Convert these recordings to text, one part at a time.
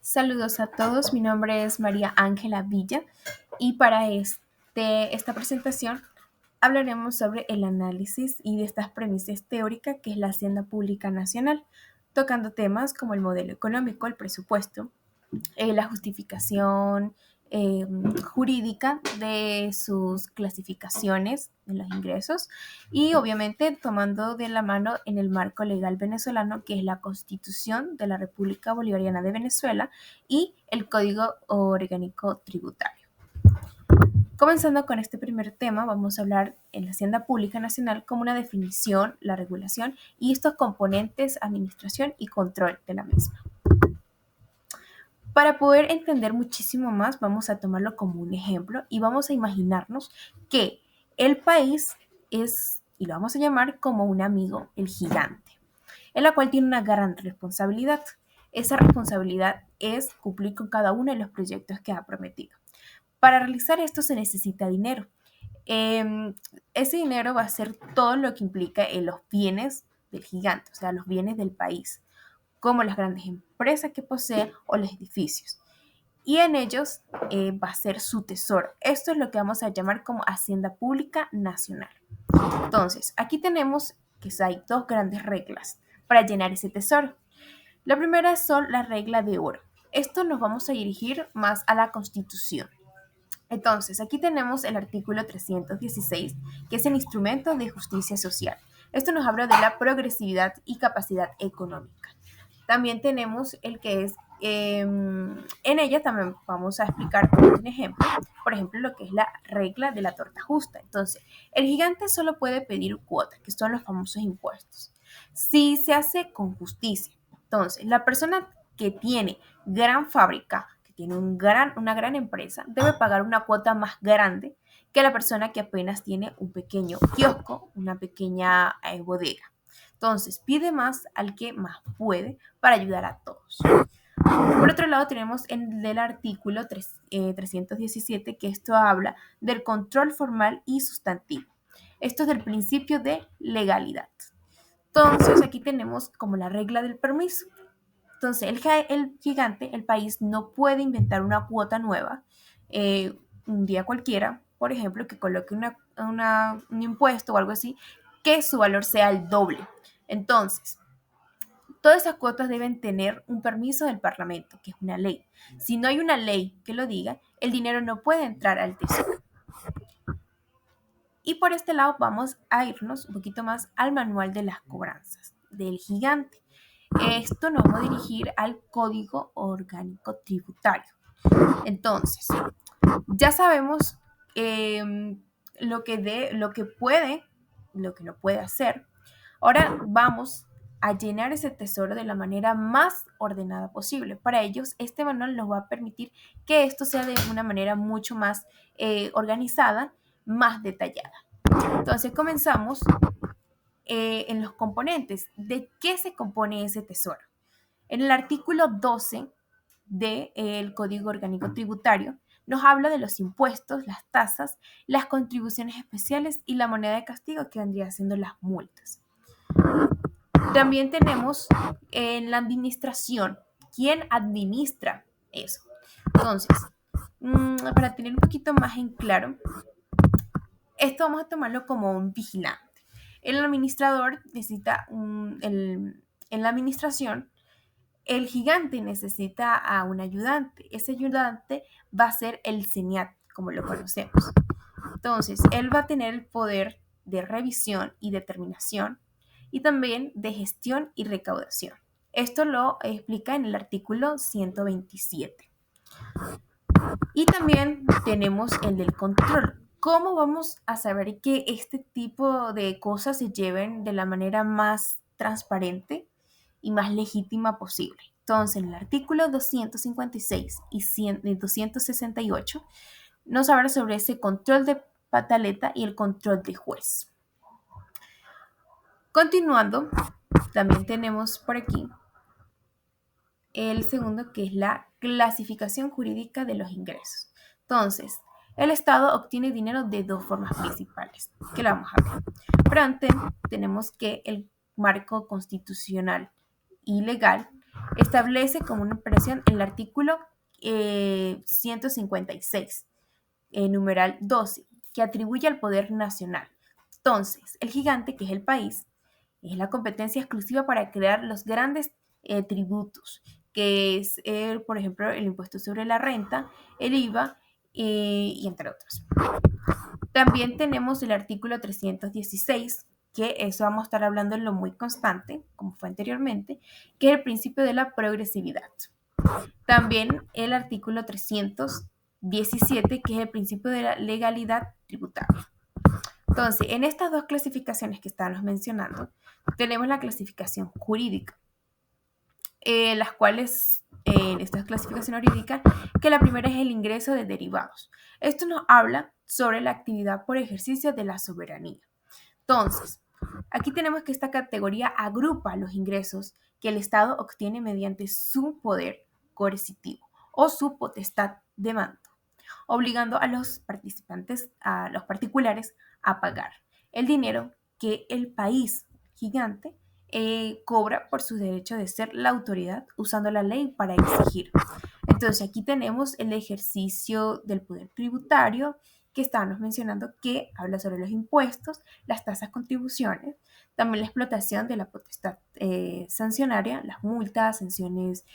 Saludos a todos, mi nombre es María Ángela Villa y para esta presentación hablaremos sobre el análisis y de estas premisas teóricas que es la Hacienda Pública Nacional, tocando temas como el modelo económico, el presupuesto, la justificación eh, jurídica de sus clasificaciones de los ingresos y obviamente tomando de la mano en el marco legal venezolano que es la Constitución de la República Bolivariana de Venezuela y el Código Orgánico Tributario. Comenzando con este primer tema, vamos a hablar en la Hacienda Pública Nacional como una definición, la regulación y estos componentes, administración y control de la misma. Para poder entender muchísimo más, vamos a tomarlo como un ejemplo y vamos a imaginarnos que el país es, y lo vamos a llamar como un amigo, el gigante, en la cual tiene una gran responsabilidad. Esa responsabilidad es cumplir con cada uno de los proyectos que ha prometido. Para realizar esto se necesita dinero. Ese dinero va a ser todo lo que implica en los bienes del gigante, o sea, los bienes del país, como las grandes empresas que posee o los edificios. Y en ellos va a ser su tesoro. Esto es lo que vamos a llamar como Hacienda Pública Nacional. Entonces, aquí tenemos que hay dos grandes reglas para llenar ese tesoro. La primera son la regla de oro. Esto nos vamos a dirigir más a la Constitución. Entonces, aquí tenemos el artículo 316, que es el instrumento de justicia social. Esto nos habla de la progresividad y capacidad económica. También tenemos el que es, en ella también vamos a explicar un ejemplo, por ejemplo, lo que es la regla de la torta justa. Entonces, el gigante solo puede pedir cuotas, que son los famosos impuestos, si se hace con justicia. Entonces, la persona que tiene gran fábrica, que tiene una gran empresa, debe pagar una cuota más grande que la persona que apenas tiene un pequeño kiosco, una pequeña bodega. Entonces, pide más al que más puede para ayudar a todos. Por otro lado, tenemos el artículo 317, que esto habla del control formal y sustantivo. Esto es del principio de legalidad. Entonces, aquí tenemos como la regla del permiso. Entonces, el gigante, el país, no puede inventar una cuota nueva un día cualquiera, por ejemplo, que coloque un impuesto o algo así, que su valor sea el doble. Entonces, todas esas cuotas deben tener un permiso del Parlamento, que es una ley. Si no hay una ley que lo diga, el dinero no puede entrar al tesoro. Y por este lado vamos a irnos un poquito más al manual de las cobranzas del gigante. Esto nos va a dirigir al Código Orgánico Tributario. Entonces, ya sabemos lo que puede, lo que no puede hacer. Ahora vamos a llenar ese tesoro de la manera más ordenada posible. Para ellos, este manual nos va a permitir que esto sea de una manera mucho más organizada, más detallada. Entonces comenzamos en los componentes. ¿De qué se compone ese tesoro? En el artículo 12 del Código Orgánico Tributario nos habla de los impuestos, las tasas, las contribuciones especiales y la moneda de castigo que vendría siendo las multas. También tenemos en la administración, ¿quién administra eso? Entonces, para tener un poquito más en claro, esto vamos a tomarlo como un vigilante. El administrador necesita en la administración, el gigante necesita a un ayudante. Ese ayudante va a ser el CENIAT, como lo conocemos. Entonces, él va a tener el poder de revisión y determinación y también de gestión y recaudación. Esto lo explica en el artículo 127. Y también tenemos el del control. ¿Cómo vamos a saber que este tipo de cosas se lleven de la manera más transparente y más legítima posible? Entonces, en el artículo 256 y 268 nos habla sobre ese control de pataleta y el control de juez. Continuando, también tenemos por aquí el segundo, que es la clasificación jurídica de los ingresos. Entonces, el Estado obtiene dinero de dos formas principales, que lo vamos a ver. Pero antes tenemos que el marco constitucional y legal establece como una operación el artículo 156, numeral 12, que atribuye al poder nacional. Entonces, el gigante, que es el país, es la competencia exclusiva para crear los grandes tributos, que es, por ejemplo, el impuesto sobre la renta, el IVA y entre otros. También tenemos el artículo 316, que eso vamos a estar hablando en lo muy constante, como fue anteriormente, que es el principio de la progresividad. También el artículo 317, que es el principio de la legalidad tributaria. Entonces, en estas dos clasificaciones que estábamos mencionando, tenemos la clasificación jurídica, las cuales en esta clasificación jurídica, que la primera es el ingreso de derivados. Esto nos habla sobre la actividad por ejercicio de la soberanía. Entonces, aquí tenemos que esta categoría agrupa los ingresos que el Estado obtiene mediante su poder coercitivo o su potestad de mando, obligando a los participantes, a los particulares, a pagar el dinero que el país gigante cobra por su derecho de ser la autoridad, usando la ley para exigir. Entonces aquí tenemos el ejercicio del poder tributario que estábamos mencionando, que habla sobre los impuestos, las tasas, contribuciones, también la explotación de la potestad sancionaria, las multas, sanciones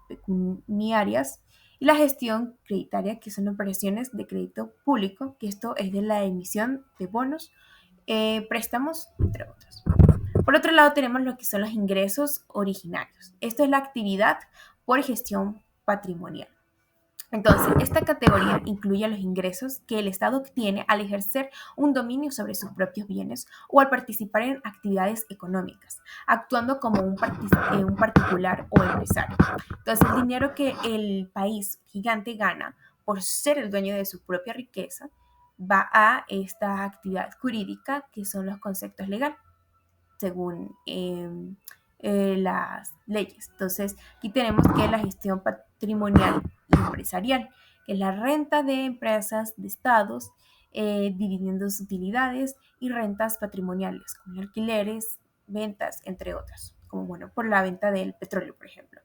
pecuniarias, y la gestión creditaria, que son operaciones de crédito público, que esto es de la emisión de bonos, préstamos, entre otros. Por otro lado, tenemos lo que son los ingresos originarios. Esto es la actividad por gestión patrimonial. Entonces, esta categoría incluye los ingresos que el Estado obtiene al ejercer un dominio sobre sus propios bienes o al participar en actividades económicas, actuando como un particular o empresario. Entonces, el dinero que el país gigante gana por ser el dueño de su propia riqueza va a esta actividad jurídica, que son los conceptos legales, según las leyes. Entonces, aquí tenemos que la gestión patrimonial y empresarial, que es la renta de empresas, de estados, dividendos, utilidades y rentas patrimoniales, como alquileres, ventas, entre otras, como bueno, por la venta del petróleo, por ejemplo.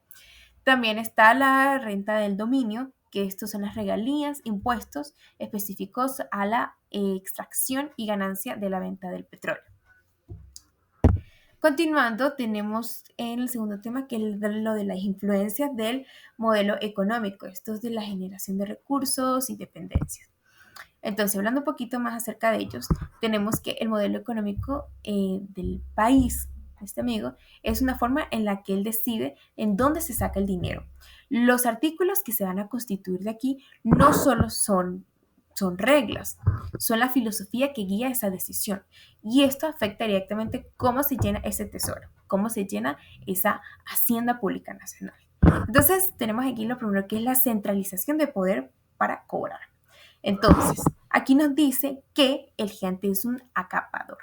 También está la renta del dominio, que estos son las regalías, impuestos específicos a la extracción y ganancia de la venta del petróleo. Continuando, tenemos en el segundo tema, que es lo de las influencias del modelo económico. Esto es de la generación de recursos y dependencias. Entonces, hablando un poquito más acerca de ellos, tenemos que el modelo económico del país, este amigo, es una forma en la que él decide en dónde se saca el dinero. Los artículos que se van a constituir de aquí no solo son reglas, son la filosofía que guía esa decisión. Y esto afecta directamente cómo se llena ese tesoro, cómo se llena esa hacienda pública nacional. Entonces, tenemos aquí lo primero, que es la centralización de poder para cobrar. Entonces, aquí nos dice que el gigante es un acapador.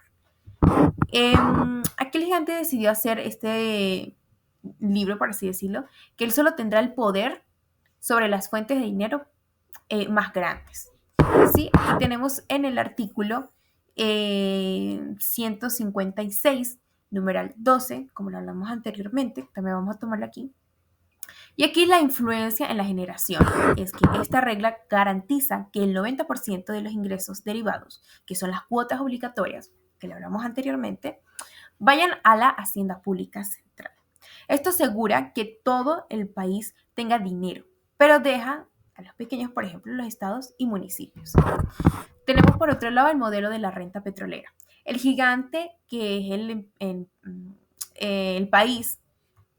Aquí el gigante decidió hacer este libro, por así decirlo, que él solo tendrá el poder sobre las fuentes de dinero más grandes. ¿Sí? Aquí tenemos en el artículo 156, numeral 12, como lo hablamos anteriormente, también vamos a tomarlo aquí. Y aquí la influencia en la generación es que esta regla garantiza que el 90% de los ingresos derivados, que son las cuotas obligatorias, que le hablamos anteriormente, vayan a la hacienda pública central. Esto asegura que todo el país tenga dinero, pero deja a los pequeños, por ejemplo, los estados y municipios. Tenemos por otro lado el modelo de la renta petrolera. El gigante, que es el país,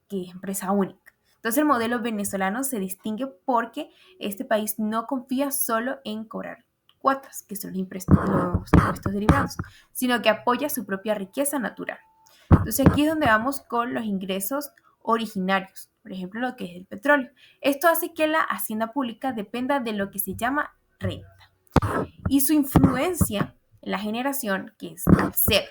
que es empresa única. Entonces el modelo venezolano se distingue porque este país no confía solo en cobrar cuotas, que son los impuestos derivados, sino que apoya su propia riqueza natural. Entonces aquí es donde vamos con los ingresos originarios, por ejemplo, lo que es el petróleo. Esto hace que la hacienda pública dependa de lo que se llama renta. Y su influencia en la generación, que es al ser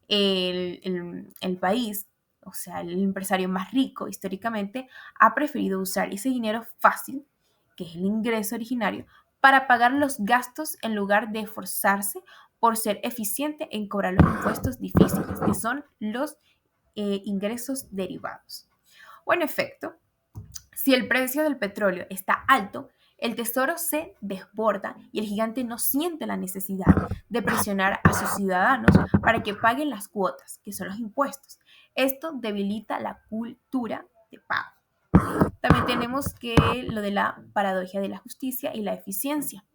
el país, o sea, el empresario más rico históricamente, ha preferido usar ese dinero fácil, que es el ingreso originario, para pagar los gastos en lugar de esforzarse por ser eficiente en cobrar los impuestos difíciles, que son los ingresos derivados. O en efecto, si el precio del petróleo está alto, el tesoro se desborda y el gigante no siente la necesidad de presionar a sus ciudadanos para que paguen las cuotas, que son los impuestos. Esto debilita la cultura de pago. También tenemos que lo de la paradoja de la justicia y la eficiencia.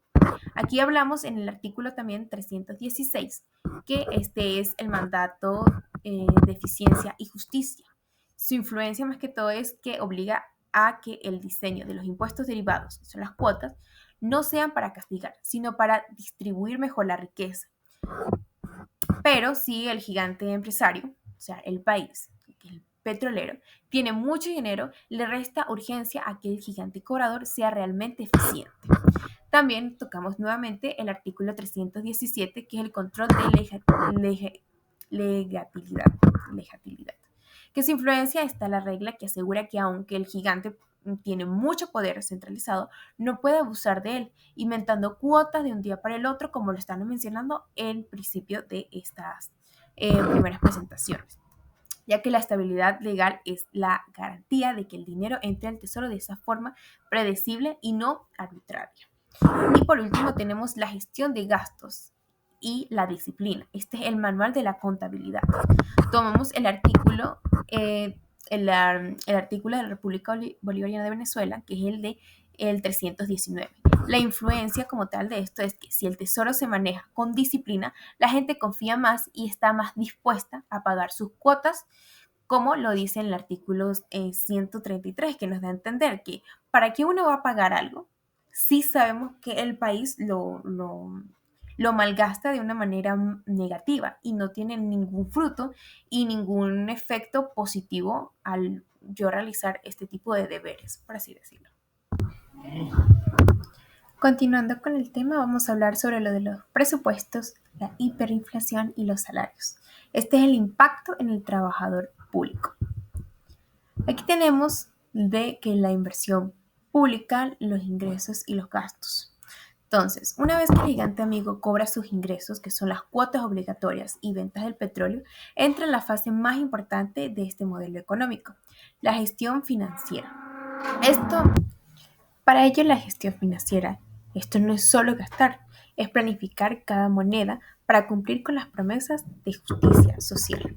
Aquí hablamos en el artículo también 316, que este es el mandato de eficiencia y justicia. Su influencia más que todo es que obliga a que el diseño de los impuestos derivados, que son las cuotas, no sean para castigar, sino para distribuir mejor la riqueza. Pero si el gigante empresario, o sea, el país, el petrolero, tiene mucho dinero, le resta urgencia a que el gigante cobrador sea realmente eficiente. También tocamos nuevamente el artículo 317, que es el control de legitimidad, que su influencia está la regla que asegura que aunque el gigante tiene mucho poder centralizado, no puede abusar de él, inventando cuotas de un día para el otro, como lo están mencionando en principio de estas primeras presentaciones, ya que la estabilidad legal es la garantía de que el dinero entre al tesoro de esa forma predecible y no arbitraria. Y por último tenemos la gestión de gastos y la disciplina. Este es el manual de la contabilidad. Tomamos el artículo, el artículo de la República Bolivariana de Venezuela, que es el 319. La influencia como tal de esto es que si el tesoro se maneja con disciplina, la gente confía más y está más dispuesta a pagar sus cuotas, como lo dice en el artículo 133, que nos da a entender que para que uno va a pagar algo, sí sabemos que el país lo malgasta de una manera negativa y no tiene ningún fruto y ningún efecto positivo al yo realizar este tipo de deberes, por así decirlo. Continuando con el tema, vamos a hablar sobre lo de los presupuestos, la hiperinflación y los salarios. Este es el impacto en el trabajador público. Aquí tenemos de que la inversión pública, los ingresos y los gastos. Entonces, una vez que el gigante amigo cobra sus ingresos, que son las cuotas obligatorias y ventas del petróleo, entra en la fase más importante de este modelo económico, la gestión financiera. Para ello, la gestión financiera, esto no es solo gastar, es planificar cada moneda para cumplir con las promesas de justicia social.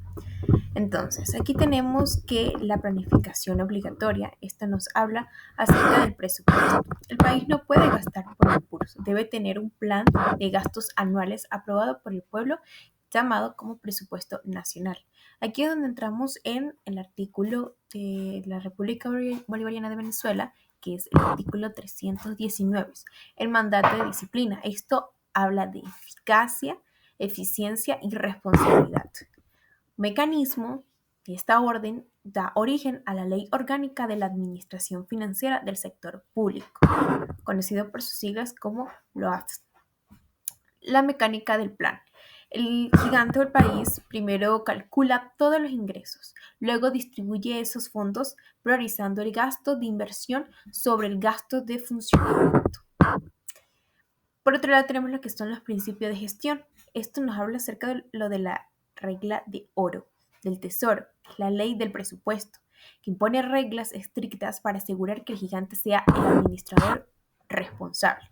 Entonces, aquí tenemos que la planificación obligatoria, esta nos habla acerca del presupuesto. El país no puede gastar por impulso, debe tener un plan de gastos anuales aprobado por el pueblo llamado como presupuesto nacional. Aquí es donde entramos en el artículo de la República Bolivariana de Venezuela, que es el artículo 319, el mandato de disciplina. Esto habla de eficacia, eficiencia y responsabilidad. Mecanismo de esta orden da origen a la Ley Orgánica de la Administración Financiera del Sector Público, conocido por sus siglas como LOAFS. La mecánica del plan. El gigante del país primero calcula todos los ingresos, luego distribuye esos fondos priorizando el gasto de inversión sobre el gasto de funcionamiento. Por otro lado tenemos lo que son los principios de gestión. Esto nos habla acerca de lo de la regla de oro del tesoro, que es la ley del presupuesto, que impone reglas estrictas para asegurar que el gigante sea el administrador responsable,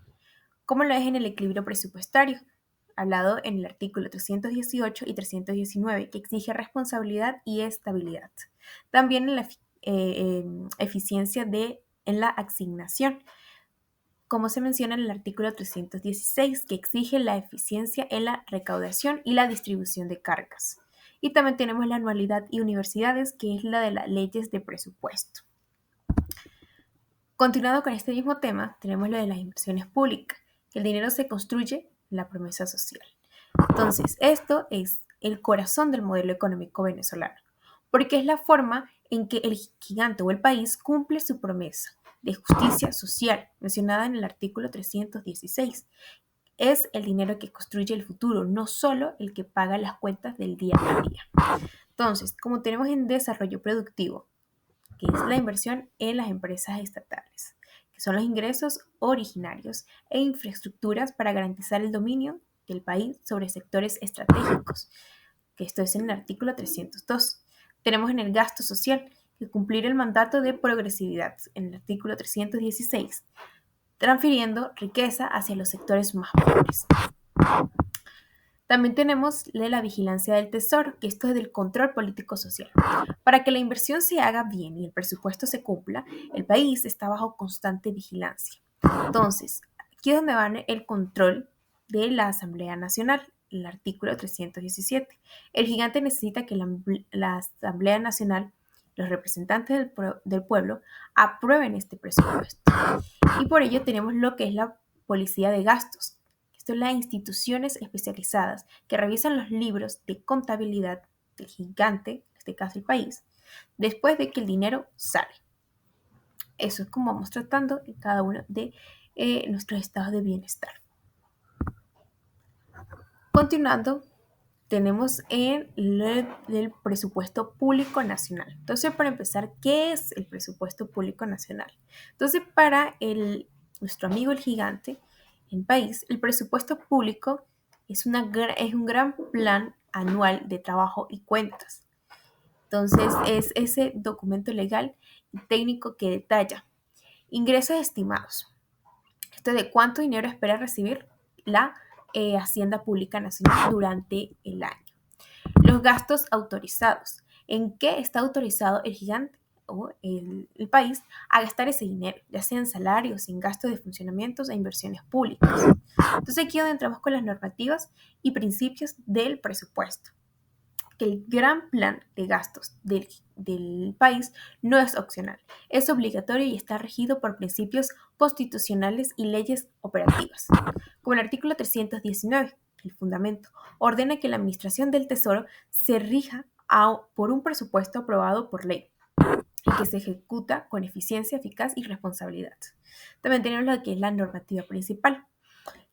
como lo es en el equilibrio presupuestario, hablado en el artículo 318 y 319, que exige responsabilidad y estabilidad. También en la eficiencia en la asignación, como se menciona en el artículo 316, que exige la eficiencia en la recaudación y la distribución de cargas. Y también tenemos la anualidad y universidades, que es la de las leyes de presupuesto. Continuando con este mismo tema, tenemos lo de las inversiones públicas, que el dinero se construye en la promesa social. Entonces, esto es el corazón del modelo económico venezolano, porque es la forma en que el gigante o el país cumple su promesa de justicia social, mencionada en el artículo 316. Es el dinero que construye el futuro, no solo el que paga las cuentas del día a día. Entonces, como tenemos en desarrollo productivo, que es la inversión en las empresas estatales, que son los ingresos originarios e infraestructuras para garantizar el dominio del país sobre sectores estratégicos, que esto es en el artículo 302. Tenemos en el gasto social, que cumplir el mandato de progresividad en el artículo 316, transfiriendo riqueza hacia los sectores más pobres. También tenemos la vigilancia del tesoro, que esto es del control político-social. Para que la inversión se haga bien y el presupuesto se cumpla, el país está bajo constante vigilancia. Entonces, aquí es donde va el control de la Asamblea Nacional, el artículo 317. El gigante necesita que la Asamblea Nacional, los representantes del pueblo, aprueben este presupuesto. Y por ello tenemos lo que es la policía de gastos. Esto es las instituciones especializadas que revisan los libros de contabilidad del gigante, en este caso el país, después de que el dinero sale. Eso es como vamos tratando en cada uno de nuestros estados de bienestar. Continuando, tenemos el presupuesto público nacional. Entonces, para empezar, ¿qué es el presupuesto público nacional? Entonces, para nuestro amigo el gigante, el país, el presupuesto público es un gran plan anual de trabajo y cuentas. Entonces, es ese documento legal y técnico que detalla ingresos estimados. Esto de cuánto dinero espera recibir la Hacienda Pública Nacional durante el año. Los gastos autorizados. ¿En qué está autorizado el gigante o el país a gastar ese dinero? Ya sea en salarios, en gastos de funcionamientos e inversiones públicas. Entonces aquí es donde entramos con las normativas y principios del presupuesto. Que el gran plan de gastos del país no es opcional, es obligatorio y está regido por principios constitucionales y leyes operativas. Como el artículo 319, el fundamento, ordena que la administración del Tesoro se rija por un presupuesto aprobado por ley y que se ejecuta con eficiencia, eficaz y responsabilidad. También tenemos lo que es la normativa principal,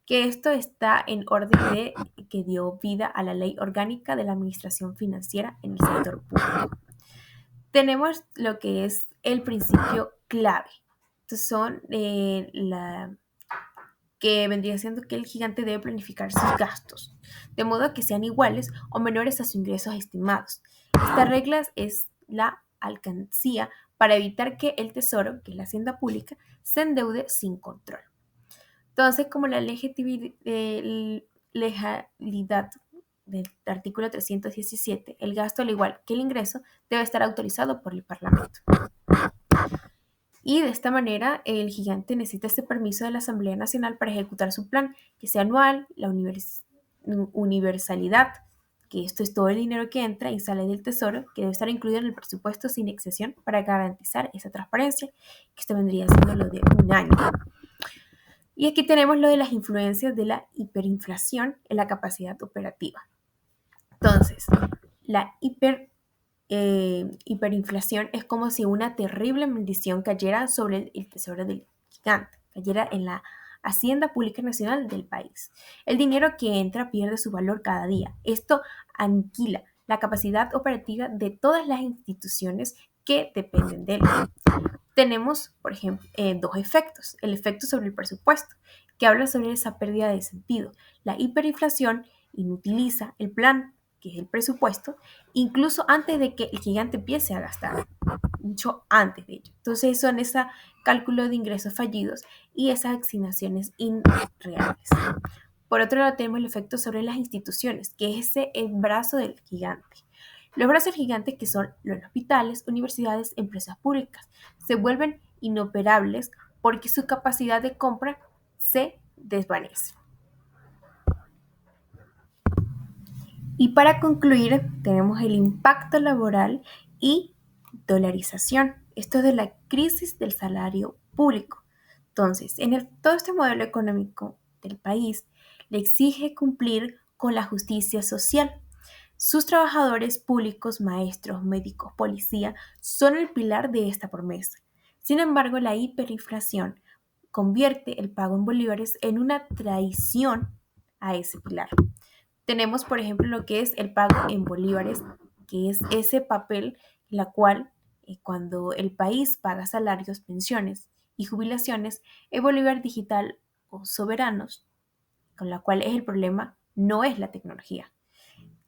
que esto está en orden de que dio vida a la Ley Orgánica de la Administración Financiera en el sector público. Tenemos lo que es el principio clave. Estos son que vendría siendo que el gigante debe planificar sus gastos, de modo que sean iguales o menores a sus ingresos estimados. Esta regla es la alcancía para evitar que el tesoro, que es la hacienda pública, se endeude sin control. Entonces, como la legalidad del artículo 317, el gasto, al igual que el ingreso, debe estar autorizado por el Parlamento. Y de esta manera, el gigante necesita este permiso de la Asamblea Nacional para ejecutar su plan, que sea anual, la universalidad, que esto es todo el dinero que entra y sale del tesoro, que debe estar incluido en el presupuesto sin excesión para garantizar esa transparencia, que esto vendría siendo lo de un año. Y aquí tenemos lo de las influencias de la hiperinflación en la capacidad operativa. Entonces, la hiperinflación es como si una terrible maldición cayera sobre el tesoro del gigante, cayera en la Hacienda Pública Nacional del país. El dinero que entra pierde su valor cada día. Esto aniquila la capacidad operativa de todas las instituciones que dependen de él. Tenemos, por ejemplo, dos efectos. El efecto sobre el presupuesto, que habla sobre esa pérdida de sentido. La hiperinflación inutiliza el plan, que es el presupuesto, incluso antes de que el gigante empiece a gastar, mucho antes de ello. Entonces son ese cálculo de ingresos fallidos y esas asignaciones irreales. Por otro lado, tenemos el efecto sobre las instituciones, que es el brazo del gigante. Los brazos gigantes, que son los hospitales, universidades, empresas públicas, se vuelven inoperables porque su capacidad de compra se desvanece. Y para concluir, tenemos el impacto laboral y dolarización. Esto es de la crisis del salario público. Entonces, todo este modelo económico del país le exige cumplir con la justicia social. Sus trabajadores públicos, maestros, médicos, policía, son el pilar de esta promesa. Sin embargo, la hiperinflación convierte el pago en bolívares en una traición a ese pilar. Tenemos, por ejemplo, lo que es el pago en bolívares, que es ese papel en la cual cuando el país paga salarios, pensiones y jubilaciones, el bolívar digital o soberanos, con la cual es el problema, no es la tecnología,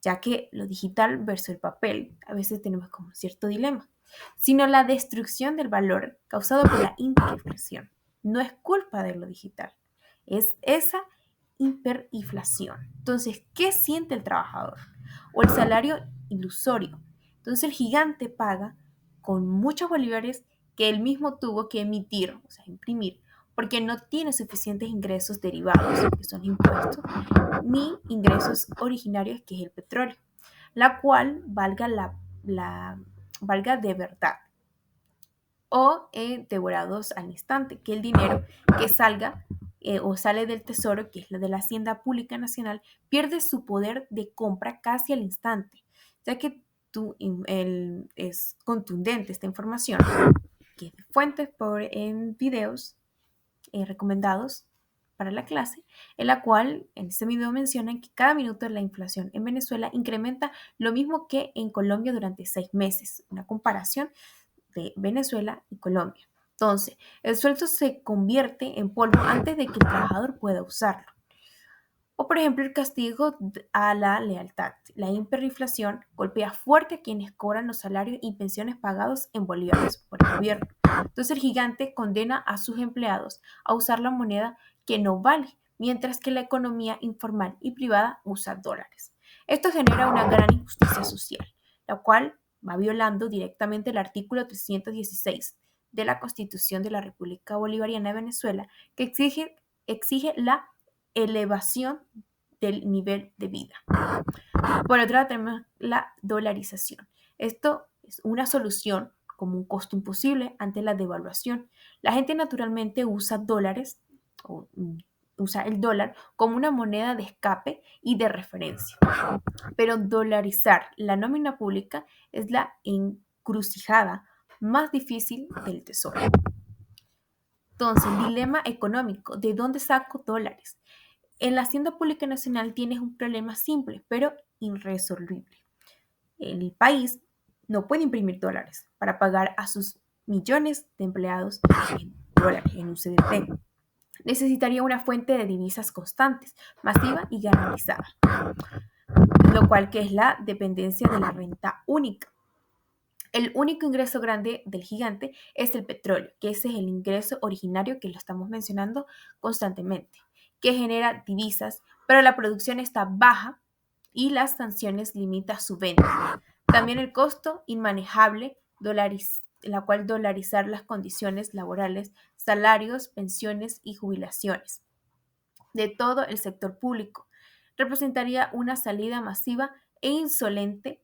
ya que lo digital versus el papel, a veces tenemos como cierto dilema. sino la destrucción del valor causado por la hiperinflación. No es culpa de lo digital, es esa hiperinflación. Entonces, ¿qué siente el trabajador? O el salario ilusorio. Entonces, el gigante paga con muchos bolívares que él mismo tuvo que emitir, o sea, imprimir, porque no tiene suficientes ingresos derivados, que son impuestos, ni ingresos originarios, que es el petróleo, la cual valga de verdad o devorados al instante, que el dinero que salga o sale del tesoro, que es la de la Hacienda Pública Nacional, pierde su poder de compra casi al instante, ya que es contundente esta información, que es de fuentes en videos recomendados para la clase, en la cual en este video mencionan que cada minuto la inflación en Venezuela incrementa lo mismo que en Colombia durante 6 meses, una comparación de Venezuela y Colombia. Entonces, el sueldo se convierte en polvo antes de que el trabajador pueda usarlo. O, por ejemplo, el castigo a la lealtad. La hiperinflación golpea fuerte a quienes cobran los salarios y pensiones pagados en bolívares por el gobierno. Entonces, el gigante condena a sus empleados a usar la moneda que no vale, mientras que la economía informal y privada usa dólares. Esto genera una gran injusticia social, la cual va violando directamente el artículo 316 de la Constitución de la República Bolivariana de Venezuela, que exige la elevación del nivel de vida. Por otro lado, tenemos la dolarización. Esto es una solución como un costo imposible ante la devaluación. La gente naturalmente usa dólares o usa el dólar como una moneda de escape y de referencia. Pero dolarizar la nómina pública es la encrucijada más difícil del tesoro. Entonces, dilema económico, ¿de dónde saco dólares? En la Hacienda Pública Nacional tienes un problema simple, pero irresoluble. El país no puede imprimir dólares para pagar a sus millones de empleados en dólares, en USDT. Necesitaría una fuente de divisas constantes, masiva y garantizada, lo cual que es la dependencia de la renta única. El único ingreso grande del gigante es el petróleo, que ese es el ingreso originario que lo estamos mencionando constantemente, que genera divisas, pero la producción está baja y las sanciones limitan su venta. También el costo inmanejable, la cual dolarizar las condiciones laborales, salarios, pensiones y jubilaciones de todo el sector público, representaría una salida masiva e insostenible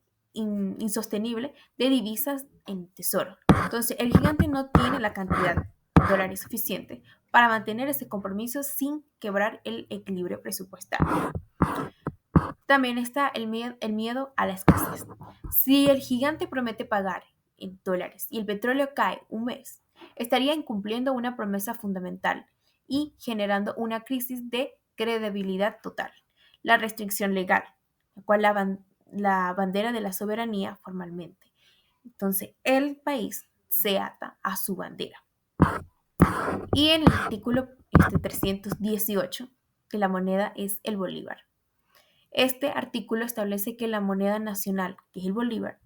de divisas en tesoro. Entonces, el gigante no tiene la cantidad de dólares suficiente para mantener ese compromiso sin quebrar el equilibrio presupuestario. También está el miedo a la escasez. Si el gigante promete pagar en dólares y el petróleo cae un mes, estaría incumpliendo una promesa fundamental y generando una crisis de credibilidad total. La restricción legal, la cual la bandera de la soberanía formalmente. Entonces, el país se ata a su bandera. Y en el artículo 318, que la moneda es el bolívar. Este artículo establece que la moneda nacional, que es el bolívar,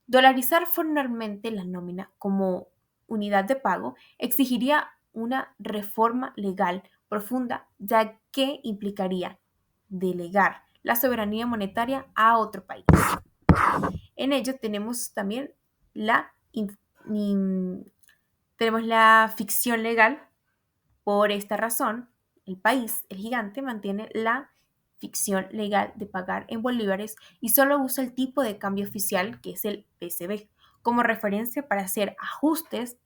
dolarizar formalmente la nómina como unidad de pago exigiría una reforma legal profunda, ya que implicaría delegar la soberanía monetaria a otro país. En ello tenemos también tenemos la ficción legal. Por esta razón, el país, el gigante, mantiene la ficción legal de pagar en bolívares y solo usa el tipo de cambio oficial, que es el PCB, como referencia para hacer ajustes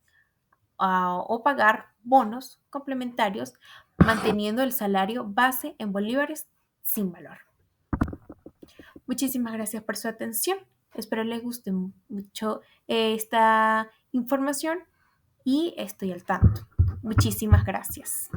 o pagar bonos complementarios, manteniendo el salario base en bolívares sin valor. Muchísimas gracias por su atención. Espero les guste mucho esta información y estoy al tanto. Muchísimas gracias.